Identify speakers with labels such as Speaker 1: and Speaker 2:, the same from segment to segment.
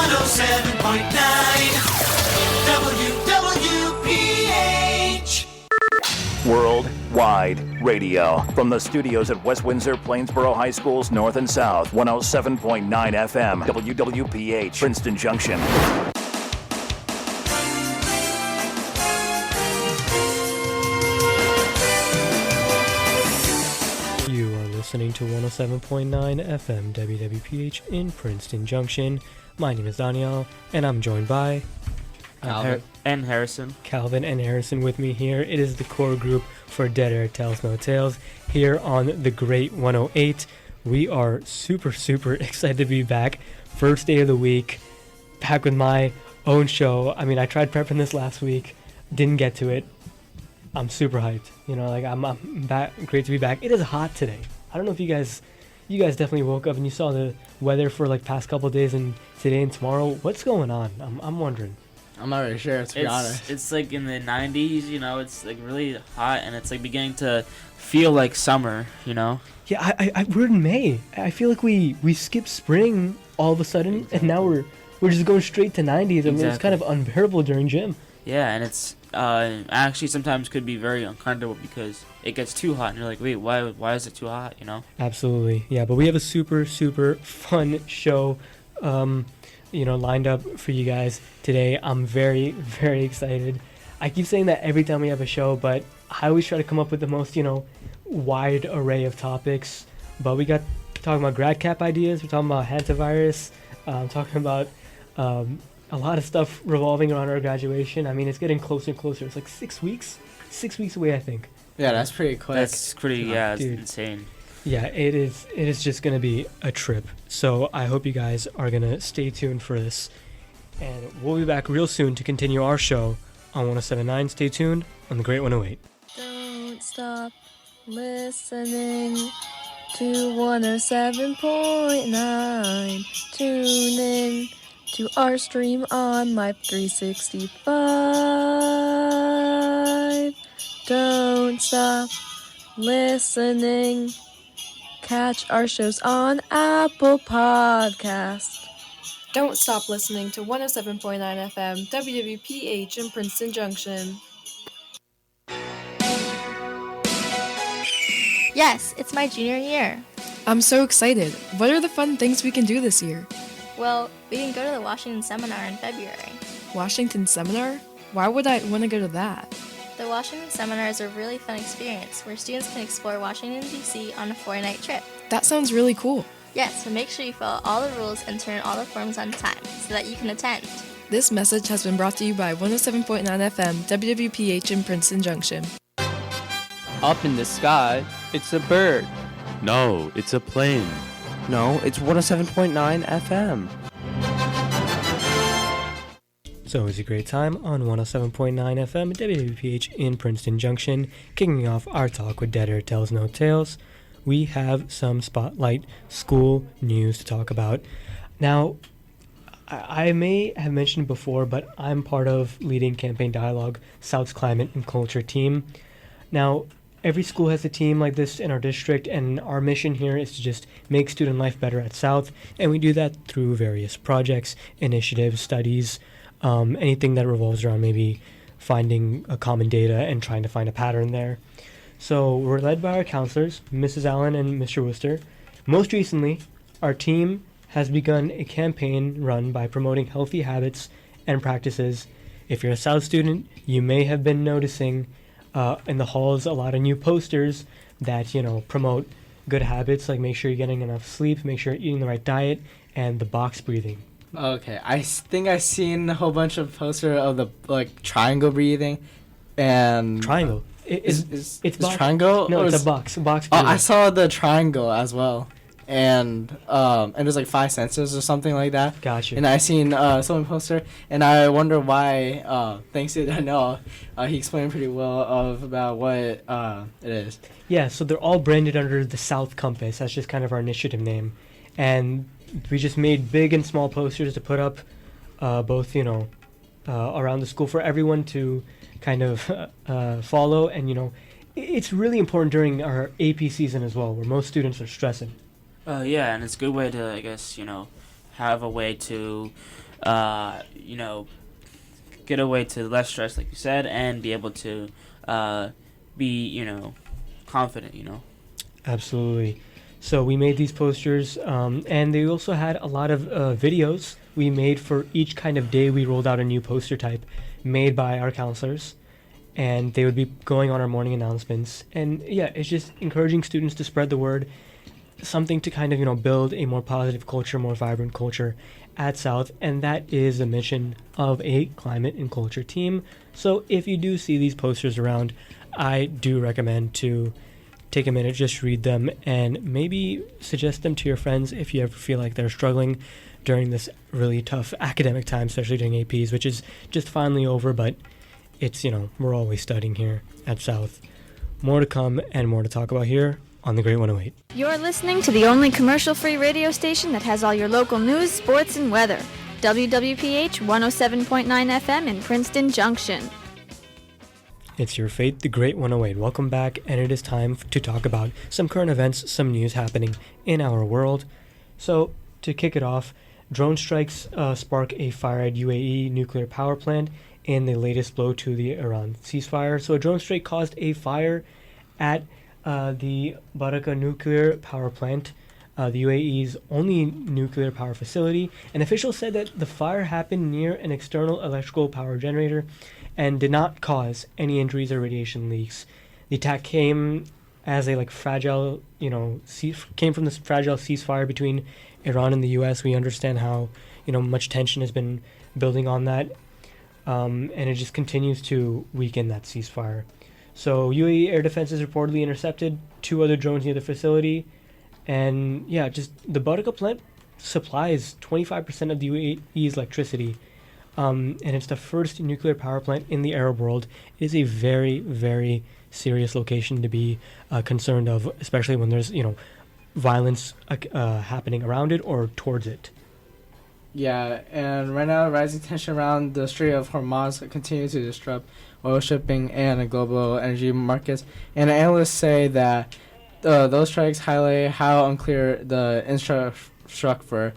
Speaker 1: WWPH
Speaker 2: Worldwide Radio. From the studios at West Windsor, Plainsboro High Schools, North and South, 107.9 FM, WWPH, Princeton Junction.
Speaker 3: You are listening to 107.9 FM, WWPH in Princeton Junction. My name is Daniyal, and I'm joined by
Speaker 4: Calvyn and Harrison.
Speaker 3: Calvyn and Harrison with me here. It is the core group for Dead Air Tells No Tales here on the Great 108. We are super excited to be back. First day of the week, back with my own show. I mean, I tried prepping this last week, didn't get to it. I'm super hyped. You know, like I'm back. Great to be back. It is hot today. I don't know if you guys definitely woke up and you saw the weather for like past couple days and today and tomorrow. What's going on? I'm wondering.
Speaker 4: I'm not really sure, to be honest.
Speaker 5: It's like in the 90s, you know, it's like really hot and it's like beginning to feel like summer, you know?
Speaker 3: Yeah, we're in May. I feel like we skipped spring all of a sudden and now we're just going straight to 90s. I mean, it's kind of unbearable during gym.
Speaker 5: Yeah, and it's actually sometimes could be very uncomfortable because it gets too hot and you're like, wait, why is it too hot, you know?
Speaker 3: Absolutely. Yeah, but we have a super fun show lined up for you guys today. I'm very excited. I keep saying that every time we have a show, but I always try to come up with the most, wide array of topics. But we got talking about grad cap ideas, we're talking about hantavirus, talking about a lot of stuff revolving around our graduation. I mean, it's getting closer and closer. It's like 6 weeks away, I think.
Speaker 4: Yeah, that's pretty quick.
Speaker 5: That's pretty, it's insane.
Speaker 3: Yeah, it is just going to be a trip. So I hope you guys are going to stay tuned for this. And we'll be back real soon to continue our show on 107.9. Stay tuned on the Great 108.
Speaker 6: Don't stop listening to 107.9. Tune in to our stream on Live 365. Don't stop listening. Catch our shows on Apple Podcast.
Speaker 7: Don't stop listening to 107.9 FM WWPH in Princeton Junction.
Speaker 6: Yes, it's my junior year.
Speaker 7: I'm so excited. What are the fun things we can do this year?
Speaker 6: Well, we can go to the Washington Seminar in February.
Speaker 7: Washington Seminar? Why would I want to go to that?
Speaker 6: The Washington Seminar is a really fun experience where students can explore Washington, D.C. on a 4-night trip.
Speaker 7: That sounds really cool.
Speaker 6: Yes, so make sure you fill out all the rules and turn in all the forms on time so that you can attend.
Speaker 7: This message has been brought to you by 107.9 FM WWPH in Princeton Junction.
Speaker 8: Up in the sky, it's a bird.
Speaker 9: No, it's a plane.
Speaker 8: No, it's 107.9 FM.
Speaker 3: So it's a great time on 107.9 FM WWPH in Princeton Junction. Kicking off our talk with Dead Air Tells No Tales, we have some Spotlight School news to talk about. Now, I may have mentioned before, but I'm part of leading Campaign Dialogue, South's Climate and Culture team. Now, every school has a team like this in our district, and our mission here is to just make student life better at South, and we do that through various projects, initiatives, studies, anything that revolves around maybe finding a common data and trying to find a pattern there. So we're led by our counselors, Mrs. Allen and Mr. Worcester. Most recently, our team has begun a campaign run by promoting healthy habits and practices. If you're a South student, you may have been noticing in the halls a lot of new posters that, promote good habits, like make sure you're getting enough sleep, make sure you're eating the right diet, and the box breathing.
Speaker 4: Okay, I think I've seen a whole bunch of posters of the triangle breathing, and
Speaker 3: triangle.
Speaker 4: It's
Speaker 3: box.
Speaker 4: Triangle.
Speaker 3: No, it's a box. Box.
Speaker 4: Oh, I saw the triangle as well, and there's like 5 senses or something like that.
Speaker 3: Gotcha.
Speaker 4: And I seen someone poster, and I wonder why. Thanks to Daniyal, he explained pretty well about what it is.
Speaker 3: Yeah, so they're all branded under the South Compass. That's just kind of our initiative name, and we just made big and small posters to put up both, around the school for everyone to kind of follow. And, it's really important during our AP season as well, where most students are stressing.
Speaker 5: Yeah, and it's a good way to, I guess, have a way to you know, get away to less stress, like you said, and be able to be, you know, confident, you know.
Speaker 3: Absolutely. So we made these posters, and they also had a lot of videos we made for each kind of day. We rolled out a new poster type made by our counselors, and they would be going on our morning announcements. And yeah, it's just encouraging students to spread the word, something to kind of, you know, build a more positive culture, more vibrant culture at South, and that is the mission of a climate and culture team. So if you do see these posters around, I do recommend to take a minute, just read them, and maybe suggest them to your friends if you ever feel like they're struggling during this really tough academic time, especially during APs, which is just finally over, but it's, you know, we're always studying here at South. More to come and more to talk about here on the Great 108.
Speaker 1: You're listening to the only commercial-free radio station that has all your local news, sports, and weather. WWPH 107.9 FM in Princeton Junction.
Speaker 3: It's your fate, the Great 108. Welcome back, and it is time to talk about some current events, some news happening in our world. So, to kick it off, drone strikes spark a fire at UAE nuclear power plant in the latest blow to the Iran ceasefire. So, a drone strike caused a fire at the Barakah nuclear power plant, the UAE's only nuclear power facility. And officials said that the fire happened near an external electrical power generator and did not cause any injuries or radiation leaks. The attack came as a fragile, came from this fragile ceasefire between Iran and the U.S. We understand how, much tension has been building on that, and it just continues to weaken that ceasefire. So UAE air defense has reportedly intercepted 2 other drones near the facility, and yeah, just the Barakah plant supplies 25% of the UAE's electricity. And it's the first nuclear power plant in the Arab world. It is a very, very serious location to be concerned of, especially when there's, violence happening around it or towards it.
Speaker 4: Yeah, and right now, rising tension around the Strait of Hormuz continues to disrupt oil shipping and global energy markets. And analysts say that those strikes highlight how unclear the infrastructure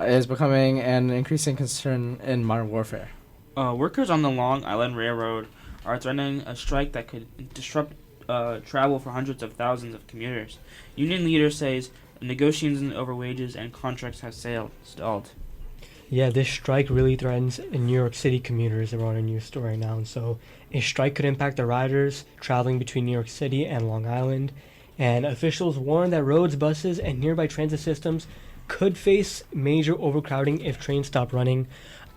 Speaker 4: is becoming an increasing concern in modern warfare.
Speaker 5: Workers on the Long Island Railroad are threatening a strike that could disrupt travel for hundreds of thousands of commuters. Union leaders says negotiations over wages and contracts have stalled.
Speaker 3: Yeah, this strike really threatens New York City commuters. We're on a news story right now, and so a strike could impact the riders traveling between New York City and Long Island. And officials warn that roads, buses, and nearby transit systems could face major overcrowding if trains stop running.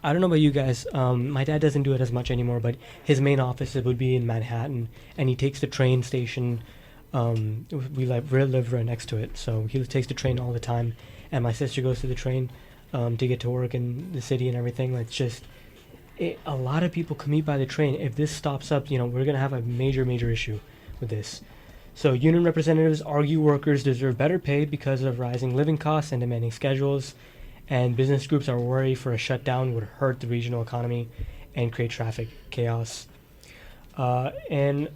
Speaker 3: I don't know about you guys. My dad doesn't do it as much anymore, but his main office would be in Manhattan, and he takes the train station. We live right next to it, so he takes the train all the time. And my sister goes to the train to get to work in the city and everything. It's just a lot of people commute by the train. If this stops up, we're gonna have a major issue with this. So union representatives argue workers deserve better pay because of rising living costs and demanding schedules, and business groups are worried for a shutdown would hurt the regional economy and create traffic chaos. And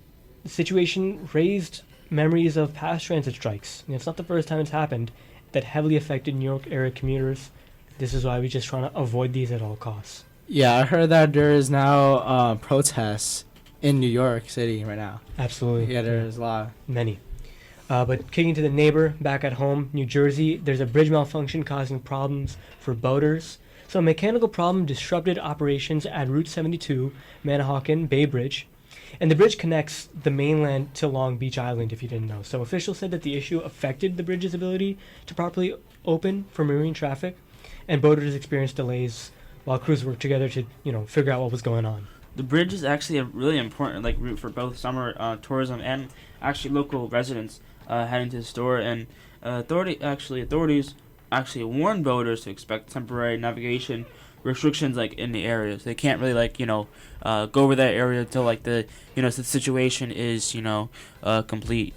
Speaker 3: the situation raised memories of past transit strikes. It's not the first time it's happened that heavily affected New York area commuters. This is why we're just trying to avoid these at all costs.
Speaker 4: Yeah, I heard that there is now protests in New York City right now.
Speaker 3: Absolutely.
Speaker 4: Yeah, there's a lot.
Speaker 3: Many. But kicking to the neighbor, back at home, New Jersey, there's a bridge malfunction causing problems for boaters. So a mechanical problem disrupted operations at Route 72, Manahawkin Bay Bridge. And the bridge connects the mainland to Long Beach Island, if you didn't know. So officials said that the issue affected the bridge's ability to properly open for marine traffic, and boaters experienced delays while crews worked together to, figure out what was going on.
Speaker 5: The bridge is actually a really important route for both summer tourism and actually local residents heading to the store. And authorities actually warn boaters to expect temporary navigation restrictions in the areas. They can't really go over that area until the situation is complete.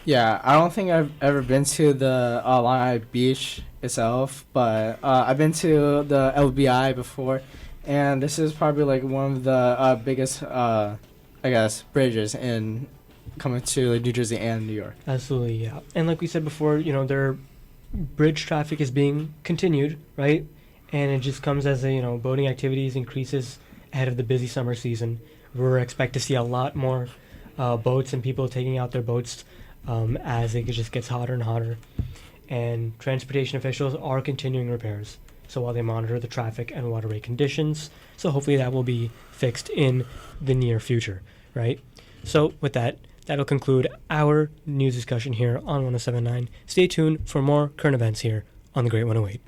Speaker 4: Yeah, I don't think I've ever been to the Long Island Beach itself, but I've been to the LBI before. And this is probably one of the biggest, bridges in coming to New Jersey and New York.
Speaker 3: Absolutely, yeah. And like we said before, their bridge traffic is being continued, right? and it just comes as boating activities increases ahead of the busy summer season. We're expect to see a lot more boats and people taking out their boats as it just gets hotter and hotter. And transportation officials are continuing repairs, so while they monitor the traffic and waterway conditions, so hopefully that will be fixed in the near future, right? So with that, that'll conclude our news discussion here on 107.9. Stay tuned for more current events here on the Great 108.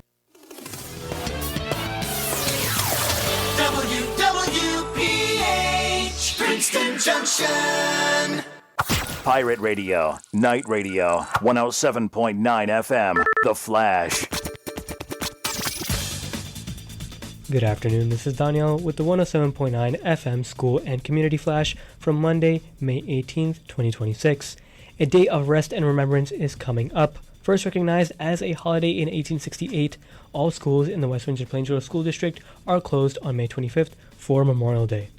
Speaker 10: WWPH Princeton Junction.
Speaker 2: Pirate Radio, Night Radio, 107.9 FM, The Flash.
Speaker 3: Good afternoon, this is Daniyal with the 107.9 FM School and Community Flash from Monday, May 18th, 2026. A day of rest and remembrance is coming up. First recognized as a holiday in 1868, all schools in the West Windsor Plainsboro School District are closed on May 25th for Memorial Day.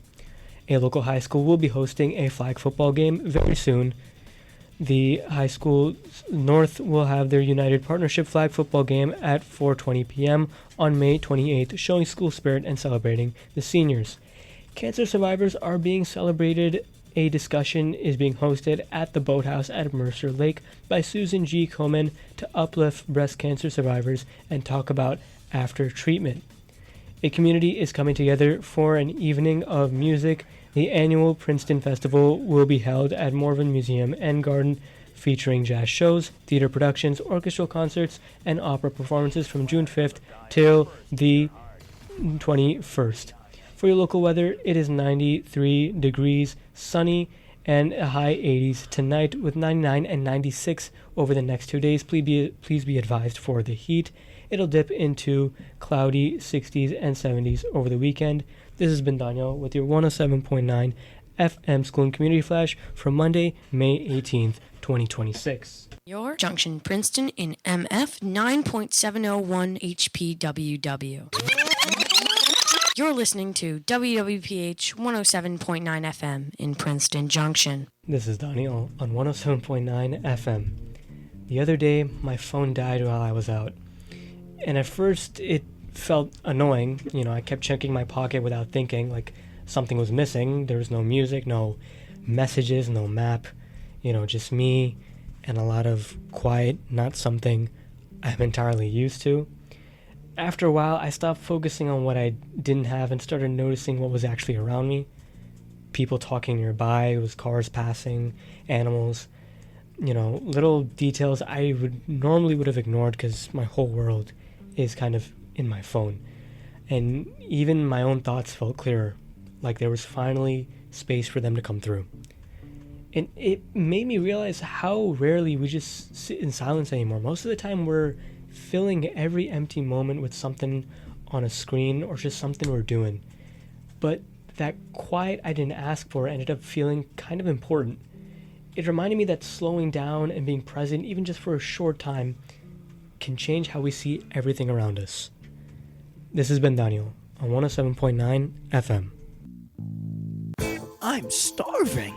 Speaker 3: A local high school will be hosting a flag football game very soon. The high school north will have their United Partnership flag football game at 4:20 p.m. on May 28th, showing school spirit and celebrating the seniors. Cancer survivors are being celebrated. A discussion is being hosted at the Boathouse at Mercer Lake by Susan G. Komen to uplift breast cancer survivors and talk about after treatment. A community is coming together for an evening of music. The annual Princeton Festival will be held at Morven Museum and Garden, featuring jazz shows, theater productions, orchestral concerts, and opera performances from June 5th till the 21st. For your local weather, it is 93 degrees, sunny, and a high 80s tonight with 99 and 96 over the next 2 days. Please be advised for the heat. It'll dip into cloudy 60s and 70s over the weekend. This has been Daniyal with your 107.9 FM School and Community Flash from Monday, May 18th, 2026.
Speaker 11: Your Junction Princeton in MF 9.701 HPWW. You're listening to WWPH 107.9 FM in Princeton Junction.
Speaker 3: This is Daniyal on 107.9 FM. The other day, my phone died while I was out. And at first, it felt annoying. I kept checking my pocket without thinking, like something was missing. There was no music, no messages, no map. Just me and a lot of quiet, not something I'm entirely used to. After a while, I stopped focusing on what I didn't have and started noticing what was actually around me. People talking nearby, it was cars passing, animals, little details I would have ignored because my whole world is kind of in my phone. And even my own thoughts felt clearer, like there was finally space for them to come through. And it made me realize how rarely we just sit in silence anymore. Most of the time we're filling every empty moment with something on a screen or just something we're doing. But that quiet I didn't ask for ended up feeling kind of important. It reminded me that slowing down and being present, even just for a short time, can change how we see everything around us. This has been Daniyal on 107.9 FM.
Speaker 10: I'm starving.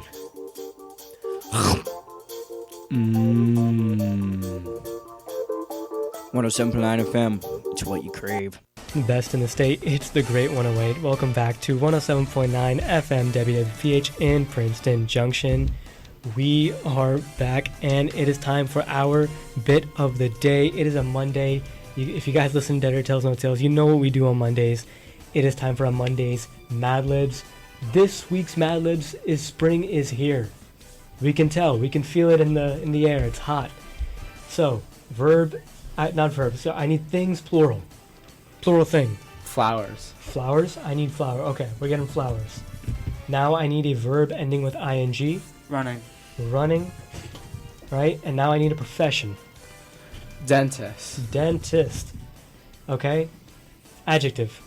Speaker 12: 107.9 FM. It's what you crave.
Speaker 3: Best in the state, it's the Great 108. Welcome back to 107.9 FM WWPH in Princeton Junction. We are back, and it is time for our bit of the day. It is a Monday. If you guys listen to Dead Air Tales No Tales, you know what we do on Mondays. It is time for a Monday's Mad Libs. This week's Mad Libs is spring is here. We can tell. We can feel it in the air. It's hot. So, not verb. So I need things plural. Plural thing.
Speaker 4: Flowers.
Speaker 3: Flowers? I need flower. Okay, we're getting flowers. Now I need a verb ending with ing.
Speaker 5: Running.
Speaker 3: Running. Right? And now I need a profession.
Speaker 4: Dentist.
Speaker 3: Dentist. Okay. Adjective.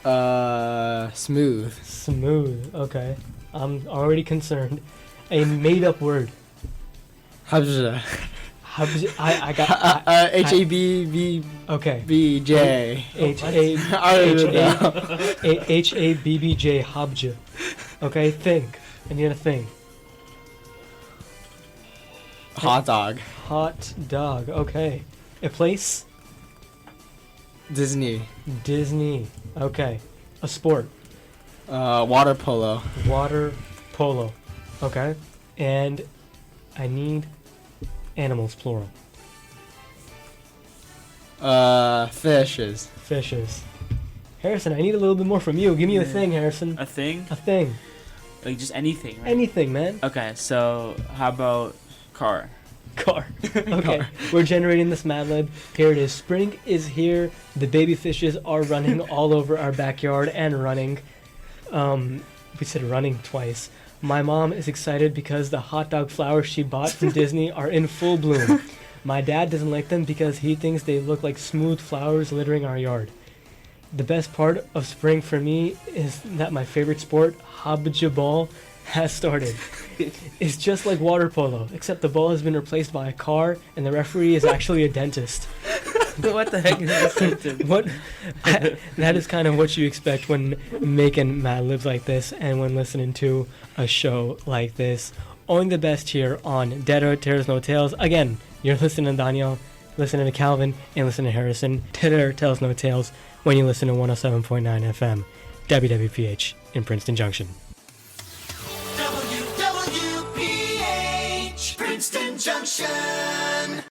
Speaker 4: Smooth.
Speaker 3: Smooth. Okay. I'm already concerned. A made-up word.
Speaker 4: Habja.
Speaker 3: I got
Speaker 4: H-A-B-B.
Speaker 3: Okay.
Speaker 4: B-J.
Speaker 3: H-A-B-B-J. Habja. Okay, think. I need a thing.
Speaker 4: Hot dog.
Speaker 3: Hot dog. Okay. A place.
Speaker 4: Disney.
Speaker 3: Disney. Okay. A sport.
Speaker 4: Water polo.
Speaker 3: Water polo. Okay. And I need animals, plural.
Speaker 4: Fishes.
Speaker 3: Fishes. Harrison, I need a little bit more from you. Give me a thing, Harrison.
Speaker 5: A thing?
Speaker 3: A thing.
Speaker 5: Like just anything, right?
Speaker 3: Anything, man.
Speaker 5: Okay, so how about car?
Speaker 3: Car. Okay. We're generating this Mad Lib. Here it is. Spring is here. The baby fishes are running all over our backyard and running. We said running twice. My mom is excited because the hot dog flowers she bought from Disney are in full bloom. My dad doesn't like them because he thinks they look like smooth flowers littering our yard. The best part of spring for me is that my favorite sport, Habja ball, has started. It's just like water polo, except the ball has been replaced by a car and the referee is actually a dentist.
Speaker 5: What the heck is this sentence?
Speaker 3: That is kind of what you expect when making Mad Libs like this and when listening to a show like this. Only the best here on Dead or Tails No Tails. Again, you're listening to Daniyal, listening to Calvin, and listening to Harrison. Dead or Tails No Tails when you listen to 107.9 FM, WWPH in Princeton Junction.
Speaker 10: WWPH, Princeton Junction.